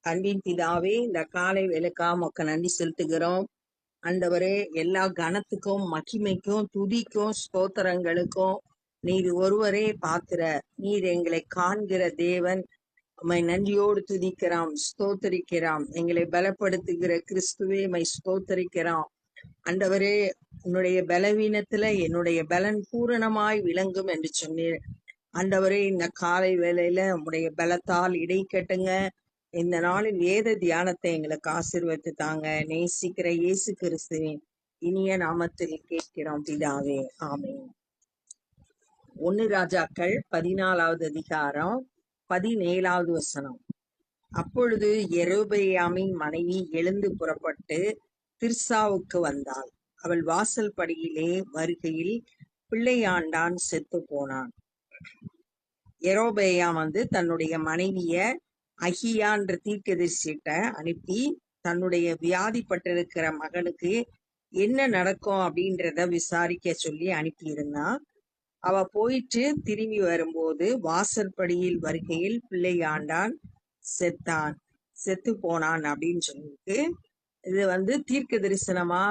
அன்பின் பிதாவே, இந்த காலை வேலைக்கா உமக்கு நன்றி செலுத்துகிறோம். ஆண்டவரே, எல்லா கனத்துக்கும் மகிமைக்கும் துதிக்கும் ஸ்தோத்திரங்களுக்கும் நீர் ஒருவரே பாத்திர. நீர் எங்களை காண்கிற தேவன். உம்மை நன்றியோடு துதிக்கிறோம், ஸ்தோத்தரிக்கிறோம். எங்களை பலப்படுத்துகிற கிறிஸ்துவே உம்மை ஸ்தோத்தரிக்கிறோம். ஆண்டவரே, உன்னுடைய பலவீனத்துல என்னுடைய பலன் பூரணமாய் விளங்கும் என்று சொன்னீர். ஆண்டவரே, இந்த காலை வேளையில உம்முடைய பலத்தால் இடை கட்டுங்க. இந்த நாளின் வேத தியானத்தை எங்களுக்கு ஆசீர்வதித்து தாங்க. நேசிக்கிற இயேசு கிறிஸ்துவின் இனிய நாமத்தில் கேட்கிறோம் பிதாவே, ஆமென். 1 ராஜாக்கள் 14வது அதிகாரம் 17வது வசனம். அப்பொழுது யெரொபெயாமின் மனைவி எழுந்து புறப்பட்டு திர்சாவுக்கு வந்தாள். அவள் வாசல் படியிலே வருகையில் பிள்ளையாண்டான் செத்து போனான். யெரொபெயாம் தன்னுடைய மனைவிய அகியான்ற தீர்க்கதரிசிட்ட அனுப்பி தன்னுடைய வியாதிப்பட்டிருக்கிற மகனுக்கு என்ன நடக்கும் அப்படின்றத விசாரிக்க சொல்லி அனுப்பியிருந்தான். அவ போயிட்டு திரும்பி வரும்போது வாசற்படியில் வருகையில் பிள்ளையாண்டான் செத்து போனான் அப்படின்னு சொல்லிட்டு இது தீர்க்க தரிசனமா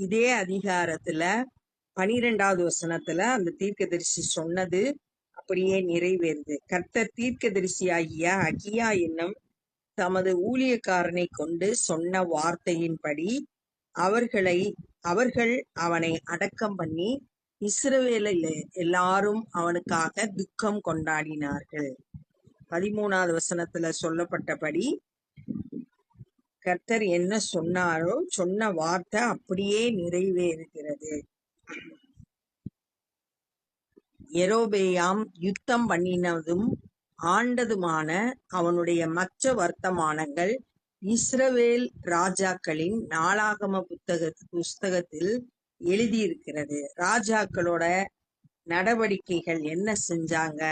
இதே அதிகாரத்துல 12வது வசனத்துல அந்த தீர்க்கதரிசி சொன்னது அப்படியே நிறைவேறுது. கர்த்தர் தீர்க்கதரிசியாகிய அகியா என்னும் தமது ஊழியக்காரனை கொண்டு சொன்ன வார்த்தையின்படி அவர்கள் அவனை அடக்கம் பண்ணி இஸ்ரவேலில் எல்லாரும் அவனுக்காக துக்கம் கொண்டாடினார்கள். 13வது வசனத்துல சொல்லப்பட்டபடி கர்த்தர் என்ன சொன்னாரோ சொன்ன வார்த்தை அப்படியே நிறைவேறுகிறது. யெரொபெயாம் யுத்தம் பண்ணினதும் ஆண்டதுமான அவனுடைய மற்ற வர்த்தமானங்கள் இஸ்ரவேல் ராஜாக்களின் நாளாகம புஸ்தகத்தில் எழுதியிருக்கிறது. ராஜாக்களோட நடவடிக்கைகள் என்ன செஞ்சாங்க,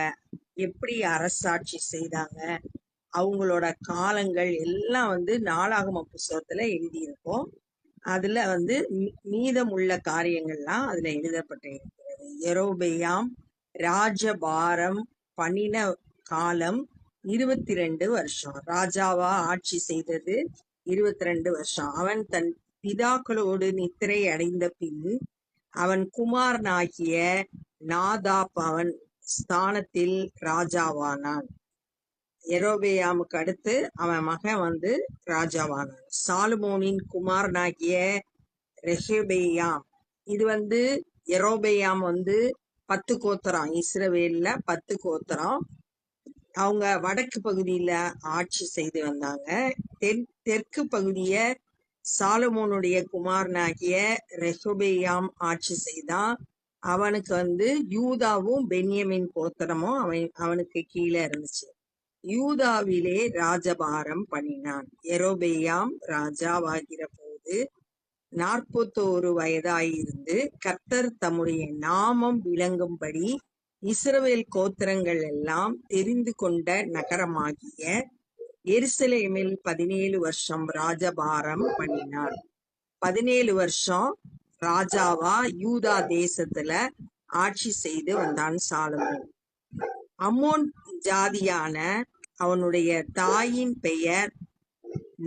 எப்படி அரசாட்சி செய்தாங்க, அவங்களோட காலங்கள் எல்லாம் நாளாகம புஸ்தகத்துல எழுதியிருக்கோம். அதுல மீதமுள்ள காரியங்கள்லாம் அதுல எழுதப்பட்டிருக்கிறது. யெரொபெயாம் ராஜபாரம் பண்ணின காலம் 22 வருஷம். ராஜாவா ஆட்சி செய்தது 22 வருஷம். அவன் தன் பிதாக்களோடு நித்திரை அடைந்த பின் அவன் குமாரனாகிய நாதாப் அவன் ஸ்தானத்தில் ராஜாவானான். யெரொபெயாமுக்கு அடுத்து அவன் மகன் ராஜாவானான். சாலமோனின் குமாரனாகிய ரெஹொபெயாம். இது யெரொபெயாம் 10 கோத்திரம், இஸ்ரவேல்ல 10 கோத்திரம். அவங்க வடக்கு பகுதியில ஆட்சி செய்து வந்தாங்க. தெற்கு பகுதிய சாலமோனுடைய குமாரனாகிய ரெஹொபெயாம் ஆட்சி செய்தான். அவனுக்கு யூதாவும் பென்யமின் கோத்திரமும் அவனுக்கு கீழே இருந்துச்சு. யூதாவிலே ராஜபாரம் பண்ணினான். யெரொபெயாம் ராஜாவாகிற போது 41 வயதாயிருந்து கர்த்தர் தம்முடைய நாமம் விளங்கும்படி இஸ்ரவேல் கோத்திரங்கள் எல்லாம் தெரிந்து கொண்ட நகரமாகிய எருசலேமில் 17 வருஷம் ராஜபாரம் பண்ணினார். 17 வருஷம் ராஜாவா யூதா தேசத்துல ஆட்சி செய்து வந்தான் சாலமோன். அம்மோன் ஜாதியான அவனுடைய தாயின் பெயர்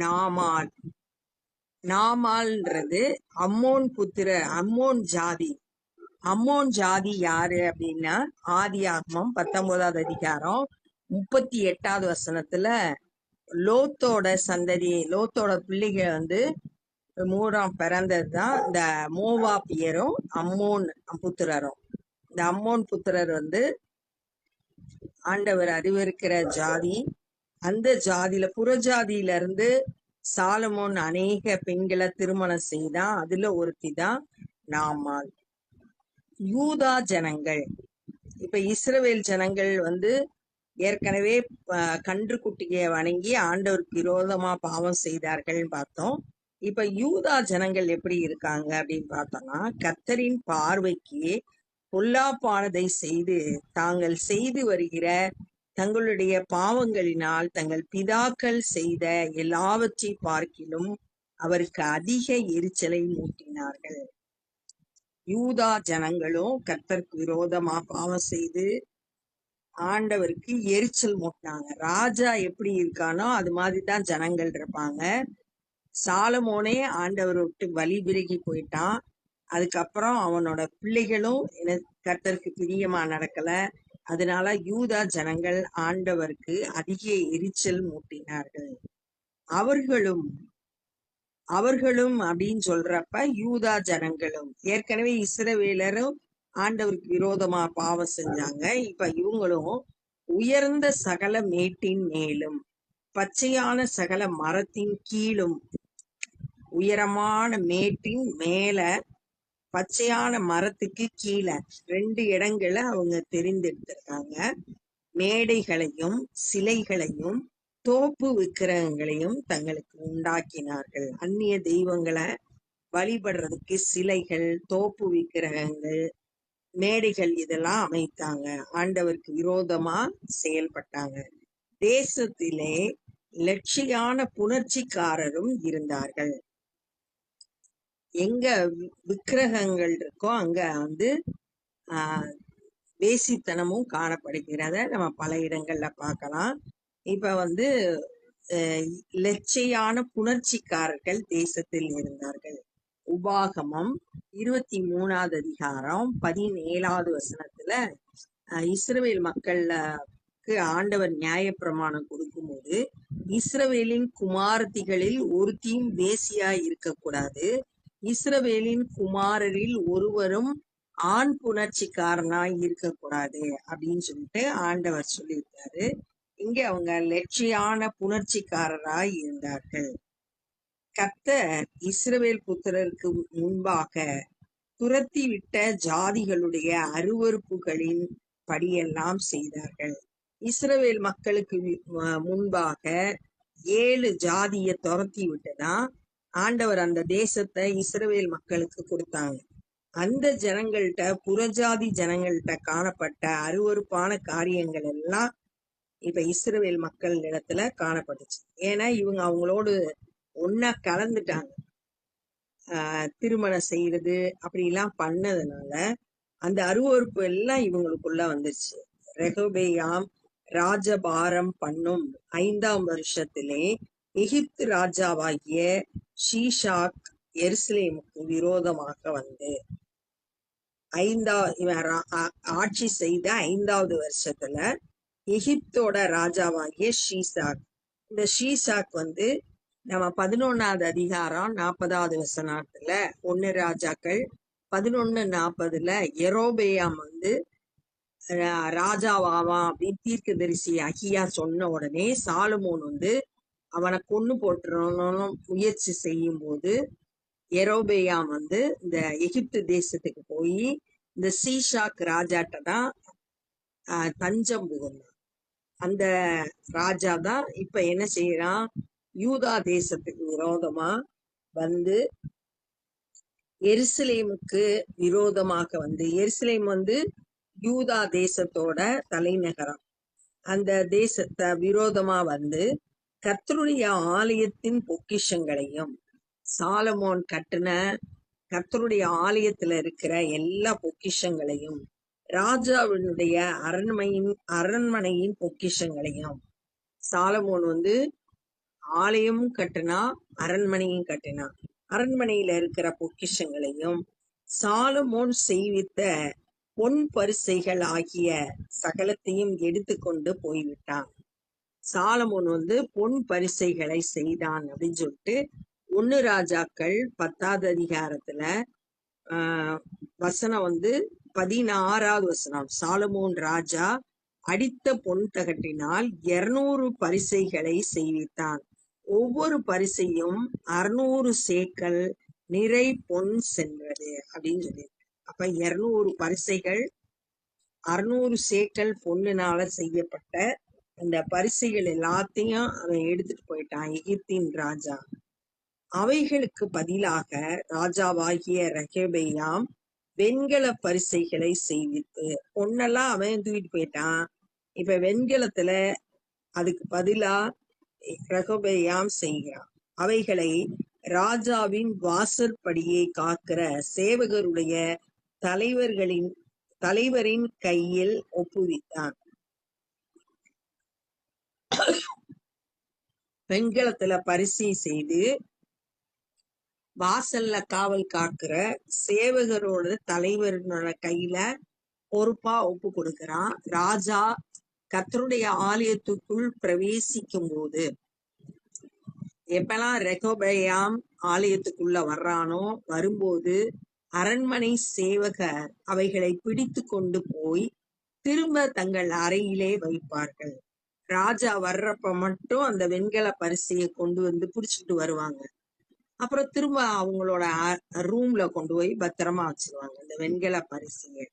நாமால். நாமால்ன்றது அம்மோன் ஜாதி. அம்மோன் ஜாதி யாரு அப்படின்னா ஆதியாகமம் 19வது அதிகாரம் 38வது வசனத்துல லோத்தோட சந்ததி, லோத்தோட பிள்ளைகள் மூலம் பிறந்ததுதான் இந்த மோவாபியரும் அம்மோன் புத்திரரும். இந்த அம்மோன் புத்திரர் ஆண்டவர் அறிவிருக்கிற ஜாதி. அந்த ஜாதியில புறஜாதியில இருந்து சாலமோன் அநேக பெண்களை திருமணம் செய்தான். அதுல ஒருத்தி தான் நாமால். யூதா ஜனங்கள், இப்ப இஸ்ரவேல் ஜனங்கள் ஏற்கனவே கன்று குட்டியை வணங்கி ஆண்டவருக்கு விரோதமா பாவம் செய்தார்கள் பார்த்தோம். இப்ப யூதா ஜனங்கள் எப்படி இருக்காங்க அப்படின்னு பார்த்தோம்னா, கர்த்தரின் பார்வைக்கு பொல்லாப்பானதை செய்து தாங்கள் செய்து வருகிற தங்களுடைய பாவங்களினால் தங்கள் பிதாக்கள் செய்த எல்லாவற்றை பார்க்கிலும் அவருக்கு அதிக எரிச்சலை மூட்டினார்கள். யூதா ஜனங்களும் கர்த்தருக்கு விரோதமா பாவம் செய்து ஆண்டவருக்கு எரிச்சல் மூட்டினாங்க. ராஜா எப்படி இருக்கானோ அது மாதிரிதான் ஜனங்கள் இருப்பாங்க. சாலமோனே ஆண்டவரை விட்டு வழி விலகி போயிட்டான். அதுக்கப்புறம் அவனோட பிள்ளைகளும் கர்த்தருக்கு பிரியமா நடக்கல. அதனால யூதா ஜனங்கள் ஆண்டவருக்கு அதிக எரிச்சல் மூட்டினார்கள். அவர்களும் அவர்களும் அப்படின்னு சொல்றப்ப யூதா ஜனங்களும் ஏற்கனவே இஸ்ரவேலரும் ஆண்டவருக்கு விரோதமா பாவம் செஞ்சாங்க. இப்ப இவங்களும் உயர்ந்த சகல மேட்டின் மேலும் பச்சையான சகல மரத்தின் கீழும், உயரமான மேட்டின் மேல பச்சையான மரத்துக்கு கீழே 2 இடங்களை அவங்க தெரிந்தெடுத்திருக்காங்க. மேடைகளையும் சிலைகளையும் தோப்பு விக்கிரகங்களையும் தங்களுக்கு உண்டாக்கினார்கள். அந்நிய தெய்வங்களை வழிபடுறதுக்கு சிலைகள், தோப்பு விக்கிரகங்கள், மேடைகள் இதெல்லாம் அமைத்தாங்க. ஆண்டவருக்கு விரோதமா செயல்பட்டாங்க. தேசத்திலே லட்சியான புணர்ச்சிக்காரரும் இருந்தார்கள். எங்க விக்கிரகங்கள் இருக்கோ அங்க வந்து ஆஹ் வேசித்தனமும் காணப்படுகிறத நம்ம பல இடங்கள்ல பார்க்கலாம். இப்ப வந்து லட்சையான புணர்ச்சிக்காரர்கள் தேசத்தில் இருந்தார்கள். உபாகமம் 23வது அதிகாரம் 17வது வசனத்துல இஸ்ரவேல் மக்களுக்கு ஆண்டவர் நியாயப்பிரமாணம் கொடுக்கும்போது, இஸ்ரவேலின் குமாரத்திகளில் ஒருத்தியும் வேசியாய் இருக்கக்கூடாது, இஸ்ரவேலின் குமாரரில் ஒருவரும் ஆண் புணர்ச்சிக்காரனாய் இருக்கக்கூடாது அப்படின்னு சொல்லிட்டு ஆண்டவர் சொல்லியிருக்காரு. இங்க அவங்க லட்சியான புணர்ச்சிக்காரராய் இருந்தார்கள். கர்த்தர் இஸ்ரவேல் புத்திரருக்கு முன்பாக துரத்திவிட்ட ஜாதிகளுடைய அருவருப்புகளின் படியெல்லாம் செய்தார்கள். இஸ்ரவேல் மக்களுக்கு முன்பாக 7 ஜாதியை துரத்தி விட்டுதான் ஆண்டவர் அந்த தேசத்தை இஸ்ரவேல் மக்களுக்கு கொடுத்தாங்க. அந்த ஜனங்கள்கிட்ட, புறஜாதி ஜனங்கள்கிட்ட காணப்பட்ட அருவருப்பான காரியங்கள் எல்லாம் இப்ப இஸ்ரவேல் மக்கள் இடத்துல காணப்பட்டுச்சு. ஏன்னா இவங்க அவங்களோடு ஒன்னா கலந்துட்டாங்க. திருமணம் செய்யறது அப்படி எல்லாம் பண்ணதுனால அந்த அருவருப்பு எல்லாம் இவங்களுக்குள்ள வந்துருச்சு. ரெகொபெயாம் ராஜபாரம் பண்ணும் 5ஆம் வருஷத்திலே எகிப்து ராஜாவாகிய ஷீஷாக் எருசலேமுக்கு விரோதமாக வந்து இவன் ஆட்சி செய்த 5வது வருஷத்துல எகிப்தோட ராஜாவாகிய ஷீஷாக், இந்த ஷீஷாக் வந்து நம்ம 11வது அதிகாரம் 40வது வசனத்துல 1 ராஜாக்கள் 11:40 எரோபெயாம் வந்து ராஜாவாவான் அப்படின்னு தீர்க்கதரிசி அகியா சொன்ன உடனே சாலமோன் வந்து அவனை கொன்னு போட்டுறணும்னு முயற்சி செய்யும் போது எரோபெயாம் வந்து இந்த எகிப்து தேசத்துக்கு போய் இந்த சீஷாக் ராஜாட்ட தான் தஞ்சம் புகுந்தான். அந்த ராஜா தான் இப்ப என்ன செய்யறான், யூதா தேசத்துக்கு விரோதமா வந்து எருசலேமுக்கு விரோதமாக வந்து, எருசலேம் வந்து யூதா தேசத்தோட தலைநகரம், அந்த தேசத்தை விரோதமா வந்து கர்த்தருடைய ஆலயத்தின் பொக்கிஷங்களையும், சாலமோன் கட்டின கர்த்தருடைய ஆலயத்துல இருக்கிற எல்லா பொக்கிஷங்களையும், ராஜாவினுடைய அரண்மனையின் பொக்கிஷங்களையும், சாலமோன் வந்து ஆலயமும் கட்டினா அரண்மனையும் கட்டினா, அரண்மனையில இருக்கிற பொக்கிஷங்களையும் சாலமோன் செய்வித்த பொன் பரிசைகள் ஆகிய சகலத்தையும் எடுத்துக்கொண்டு போய்விட்டான். சாலமோன் வந்து பொன் பரிசைகளை செய்தான் அப்படின்னு சொல்லிட்டு 1 ராஜாக்கள் 10வது அதிகாரத்துல வசனம் வந்து 16வது வசனம், சாலமோன் ராஜா அடித்த பொன் தகட்டினால் 200 பரிசைகளை செய்வித்தான், ஒவ்வொரு பரிசையும் 600 சேக்கல் நிறை பொன் சென்றது அப்படின்னு சொல்லி. அப்ப 200 பரிசைகள் 600 சேக்கல் பொண்ணுனால செய்யப்பட்ட அந்த பரிசைகள் எல்லாத்தையும் அவன் எடுத்துட்டு போயிட்டான் எகிப்தின் ராஜா. அவைகளுக்கு பதிலாக ராஜாவாகிய ரெகொபெயாம் வெண்கல பரிசைகளை செய்வித்து, பொன்னெல்லாம் அவன் தூக்கிட்டு போயிட்டான், இப்ப வெண்கலத்துல அதுக்கு பதிலா ரெகொபெயாம் செய்கிறான். அவைகளை ராஜாவின் வாசற்படியை காக்கிற சேவகருடைய தலைவரின் கையில் ஒப்புவித்தான். வெண்கலத்துல பரிசை செய்து வாசல்ல காவல் காக்குற சேவகரோட தலைவரோட கையில பொறுப்பா ஒப்பு கொடுக்கிறான். ராஜா கர்த்தருடைய ஆலயத்துக்குள் பிரவேசிக்கும் போது, எப்பெல்லாம் ரெகொபெயாம் ஆலயத்துக்குள்ள வர்றானோ, வரும்போது அரண்மனை சேவகர் அவைகளை பிடித்து கொண்டு போய் திரும்ப தங்கள் அறையிலே வைப்பார்கள். ராஜா வர்றப்ப மட்டும் அந்த வெண்கல பரிசையை கொண்டு வந்து புடிச்சுட்டு வருவாங்க. அப்புறம் திரும்ப அவங்களோட ரூம்ல கொண்டு போய் பத்திரமா வச்சிருவாங்க இந்த வெண்கல பரிசையை.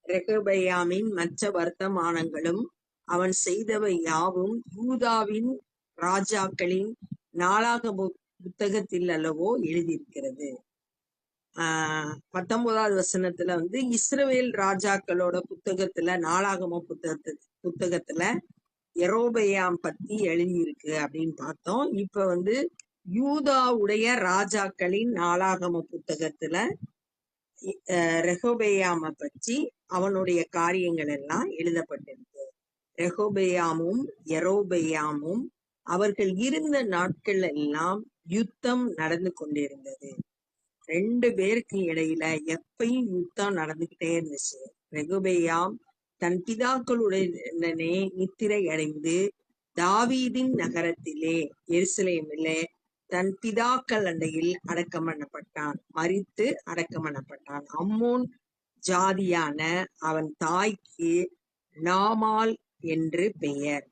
ரெகொபெயாமின் மற்ற வர்த்தமானங்களும் அவன் செய்தவை யாவும் யூதாவின் ராஜாக்களின் நாளாகம புத்தகத்தில் அல்லவோ எழுதியிருக்கிறது. 19வது வசனத்துல வந்து இஸ்ரவேல் ராஜாக்களோட புத்தகத்துல, நாளாகம புத்தகத்துல யெரொபெயாம் பத்தி எழுதியிருக்கு அப்படின்னு பார்த்தோம். இப்ப வந்து யூதாவுடைய ராஜாக்களின் நாளாகம புத்தகத்துல ரெகொபெயாம பற்றி அவனுடைய காரியங்கள் எல்லாம் எழுதப்பட்டிருக்கு. ரெகொபெயாமும் யெரொபெயாமும் அவர்கள் இருந்த நாட்கள் எல்லாம் யுத்தம் நடந்து கொண்டிருந்தது. 2 பேருக்கு இடையில எப்பயும் யுத்தம் நடந்துகிட்டே இருந்துச்சு. ரெகொபெயாம் தன் பிதாக்களுடனே நித்திரை அடைந்து தாவீதின் நகரத்திலே எருசலேமிலே தன் பிதாக்கள் அண்டையில் அடக்கம் பண்ணப்பட்டான். மரித்து அடக்கம் பண்ணப்பட்டான். அம்மோன் ஜாதியான அவன் தாய்க்கு நாமால் என்று பெயர்.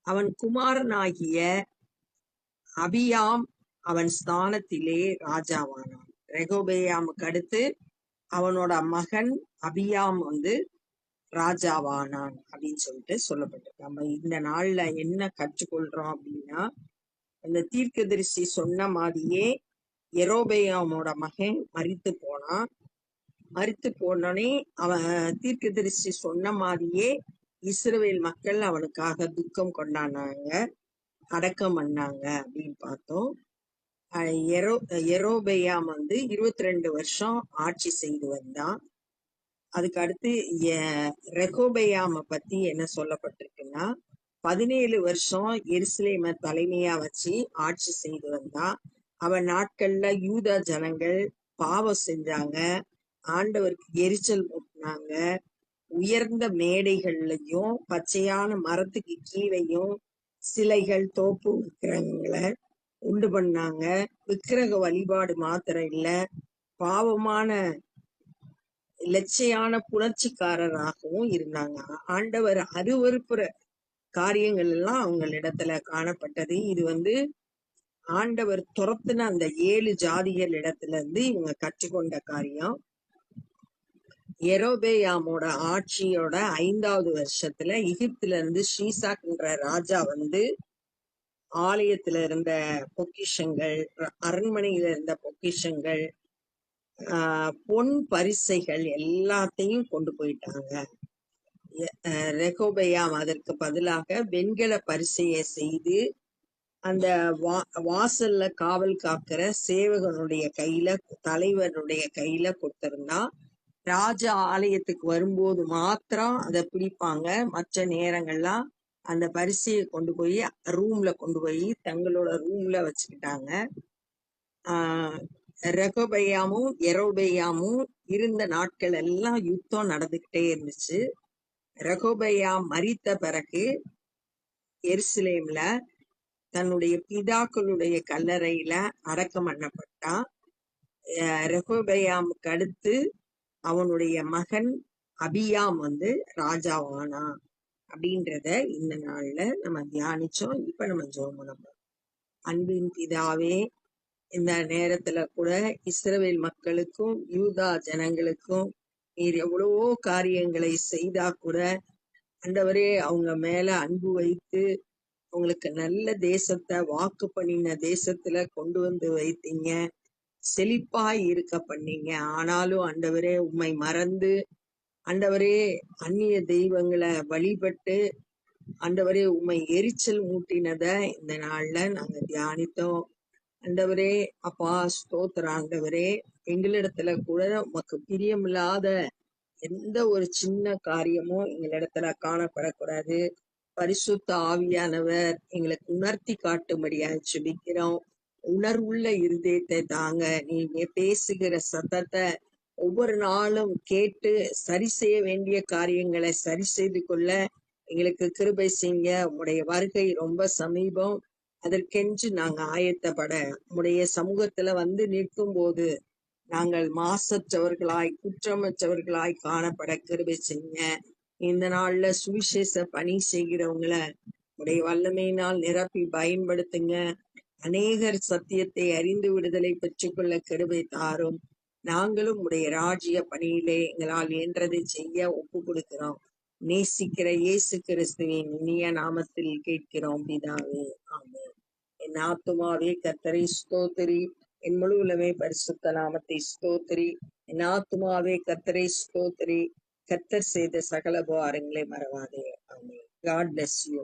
அவன் குமாரனாகிய அபியாம் அவன் ஸ்தானத்திலே ராஜாவானான். ரெகொபெயாமுக்கு அடுத்து அவனோட மகன் அபியாம் வந்து ராஜாவானான் அப்படின்னு சொல்லிட்டு சொல்லப்பட்டிருக்கு. நம்ம இந்த நாள்ல என்ன கற்றுக்கொள்றோம் அப்படின்னா, அந்த தீர்க்கதரிசி சொன்ன மாதிரியே யெரொபெயாமோட மகன் மரித்து போனான். மரித்து போனோடனே அவன் தீர்க்கதரிசி சொன்ன மாதிரியே இஸ்ரவேல் மக்கள் அவனுக்காக துக்கம் கொண்டாடினாங்க, அடக்கம் பண்ணாங்க அப்படின்னு பார்த்தோம். யெரொபெயாம் வந்து 22 வருஷம் ஆட்சி செய்து வந்தான். அதுக்கு அடுத்து ரெகொபெயாம பத்தி என்ன சொல்லப்பட்டிருக்குன்னா, 17 வருஷம் எருசலேம தலைமையா வச்சு ஆட்சி செய்து வந்தான். அவன் நாட்கள்ல யூதா ஜனங்கள் பாவம் செஞ்சாங்க, ஆண்டவருக்கு எரிச்சல் மூட்டினாங்க. உயர்ந்த மேடைகள்லயும் பச்சையான மரத்துக்கு கீழையும் சிலைகள், தோப்பு விக்கிரகங்களை உண்டு பண்ணாங்க. விக்கிரக வழிபாடு மாத்திரம் இல்ல, பாவமான இலச்சையான புணர்ச்சிக்காரராகவும் இருந்தாங்க. ஆண்டவர் அருவருப்புற காரியங்கள் எல்லாம் அவங்களிடத்துல காணப்பட்டது. இது வந்து ஆண்டவர் துரத்துன அந்த 7 ஜாதிகள் இடத்துல இருந்து இவங்க கற்றுக்கொண்ட காரியம். யெரொபெயாமோட ஆட்சியோட 5வது வருஷத்துல எகிப்துல இருந்து ஷீசாக்ன்ற ராஜா வந்து ஆலயத்துல இருந்த பொக்கிஷங்கள், அரண்மனையில இருந்த பொக்கிஷங்கள், பொன் பரிசைகள் எல்லாத்தையும் கொண்டு போயிட்டாங்க. ரெகொபெயாம் அதற்கு பதிலாக வெண்கல பரிசையை செய்து அந்த வாசல்ல காவல் காக்கிற சேவகனுடைய கையில, தலைவனுடைய கையில கொடுத்திருந்தான். ராஜா ஆலயத்துக்கு வரும்போது மாத்திரம் அதை பிடிப்பாங்க. மற்ற நேரங்கள்லாம் அந்த பரிசையை கொண்டு போய் ரூம்ல கொண்டு போய் தங்களோட ரூம்ல வச்சுக்கிட்டாங்க. ரெகொபெயாமும் யெரொபெயாமும் இருந்த நாட்கள் எல்லாம் யுத்தம் நடந்துகிட்டே இருந்துச்சு. ரெகொபெயாம் மரித்த பிறகு எருசலேம்ல தன்னுடைய பிதாக்களுடைய கல்லறையில அடக்கம் பண்ணப்பட்டான். ரெகொபெயாமுக்கு அடுத்து அவனுடைய மகன் அபியாம் வந்து ராஜாவானான் அப்படின்றத இந்த நாள்ல நம்ம தியானிச்சோம். இப்ப நம்ம ஜெபம் பண்ணோம். அன்பின் பிதாவே, இந்த நேரத்துல கூட இஸ்ரவேல் மக்களுக்கும் யூதா ஜனங்களுக்கும் நீர் எவ்வளவோ காரியங்களை செய்தா கூட ஆண்டவரே அவங்க மேல அன்பு வைத்து அவங்களுக்கு நல்ல தேசத்தை, வாக்கு பண்ணின தேசத்துல கொண்டு வந்து வைத்தீங்க, செழிப்பாய் இருக்க பண்ணீங்க. ஆனாலும் ஆண்டவரே உம்மை மறந்து, ஆண்டவரே அந்நிய தெய்வங்களை வழிபட்டு, ஆண்டவரே உம்மை எரிச்சல் மூட்டினத இந்த நாள்ல நாங்க தியானித்தோம். ஆண்டவரே அப்பா ஸ்தோத்திரம். ஆண்டவரே எங்களிடத்துல கூட உமக்கு பிரியமில்லாத எந்த ஒரு சின்ன காரியமும் எங்களிடத்துல காணப்படக்கூடாது. பரிசுத்த ஆவியானவர் எங்களுக்கு உணர்த்தி காட்டும்படியாக ஜெபிக்கிறோம். உணர்வுள்ள இருதயத்தை தாங்க. நீங்க பேசுகிற சத்தத்தை ஒவ்வொரு நாளும் கேட்டு சரி செய்ய வேண்டிய காரியங்களை சரி செய்து கொள்ள எங்களுக்கு கிருபை செய்யுங்க. உடைய வருகை ரொம்ப சமீபம். அதற்கென்று நாங்க ஆயத்தப்பட உடைய சமூகத்துல வந்து நிற்கும் போது நாங்கள் மாசற்றவர்களாய் குற்றமற்றவர்களாய் காணப்பட கிருபை செய்யுங்க. இந்த நாள்ல சுவிசேஷ பணி செய்கிறவங்கள உடைய வல்லமையினால் நிரப்பி பயன்படுத்துங்க. அநேகர் சத்தியத்தை அறிந்து விடுதலை பெற்றுக்கொள்ள கிருபை தாரும். நாங்களும் உடைய ராஜ்ய பணியிலே எங்களால் இயன்றதை செய்ய ஒப்பு கொடுக்கிறோம். நேசிக்கிற இயேசு கிறிஸ்துவின் இனிய நாமத்தில் கேட்கிறோம் பிதாவே, ஆமென். என் ஆத்துமாவே கர்த்தரை ஸ்தோத்திரி, என் முழு உலமே பரிசுத்த நாமத்தை ஸ்தோத்திரி. என் ஆத்துமாவே கர்த்தரை ஸ்தோத்திரி, கர்த்தர் செய்த சகல உபகாரங்களை மறவாதே. ஆமென். God bless you.